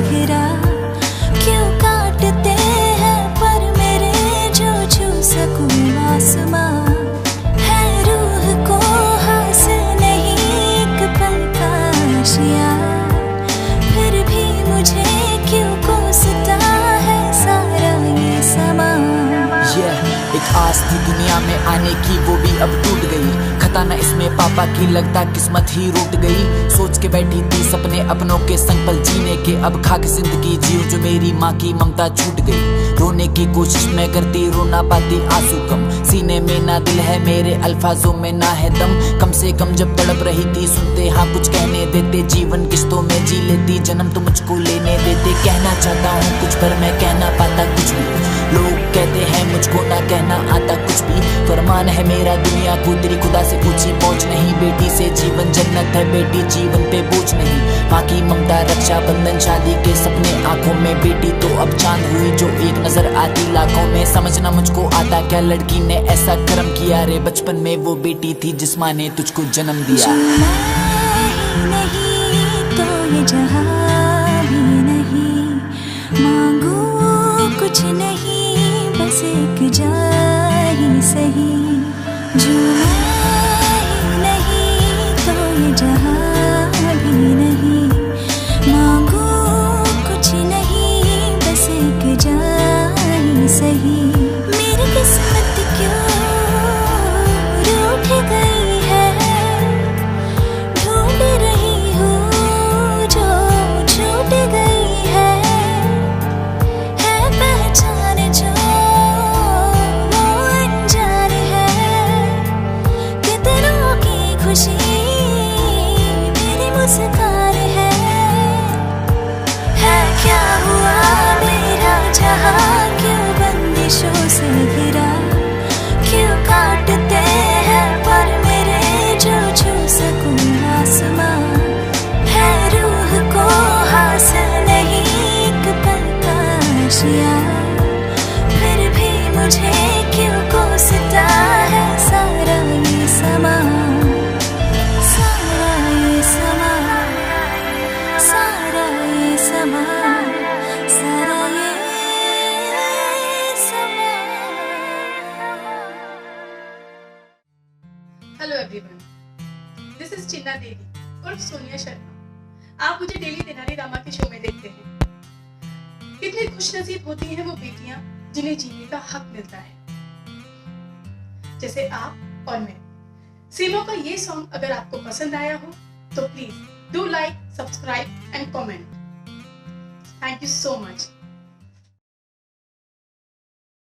घिरा। क्यों काटते हैं पर मेरे जो छू सकूं आसमां। है रूह को हासिल नहीं एक पल का आशिया। फिर भी मुझे क्यों कोसता है सारा ये समा। एक आस थी दुनिया में आने की, वो भी अब टूट गई। खता न इसमें पापा की, लगता किस्मत ही रूठ गई। सोच के बैठी थी सपने अपनों के संग पल जीने के, अब खा के जिंदगी जीऊं जो मेरी माँ की ममता छूट गई। रोने की कोशिश मैं करती, रो ना पाती आंसू कम। सीने में ना दिल है मेरे, अल्फाजों में ना है दम। कम से कम जब तड़प रही थी सुनते, हाँ कुछ कहने देते। जीवन किस्तों में जी लेती, जन्म तो मुझको लेने देते। कहना चाहता हूँ कुछ पर मैं कह ना पाता कुछ भी। लोग कहते हैं मुझको ना कहना आता कुछ भी। फरमान है मेरा दुनिया को तेरी खुदा से पूछी पहुंच नहीं। बेटी से जीवन जन्नत है, बेटी जीवन पे बोझ नहीं। माँ की ममता रक्षा बंधन शादी के सपने आंखों में। बेटी तो अब चांद हुई जो एक नजर आती लाखों में। समझना मुझको आता क्या लड़की ने ऐसा कर्म किया रे। बचपन में वो बेटी थी जिस माँ ने तुझको जन्म दिया। नहीं तो ये जहां भी नहीं, मांगू कुछ नहीं बस एक जा ही सही। जो नहीं तो ये जहां भी नहीं, मांगू कुछ नहीं बस एक जा ही सही। मेरी किस्मत क्यों रूठ गई है, ढूंढ रही हूँ जो छूट गई है। पहचान जो वो अनजान है, कितनों की खुशी मेरी मुस्कान है। क्या हुआ मेरा जहां, क्यों बंदिशों से घिरा। क्यों काटते हैं पर मेरे जो छू सकूं आसमां। है रूह को हासिल नहीं एक पल का आशिया। फिर भी मुझे क्यों कोसता है सारा ये समा। सारा ये समा, सारा ये समा, सारा ये समा। हेलो एवरीवन, दिस इज चिन्ना देवी और सोनिया शर्मा। आप मुझे डेली तेनाली रामा के शो में देखते हैं। कितनी खुशनसीब होती हैं वो बेटियां जिन्हें जीने का हक मिलता है, जैसे आप और मैं। सीमो का ये सॉन्ग अगर आपको पसंद आया हो तो please do like, subscribe and comment. Thank you so much.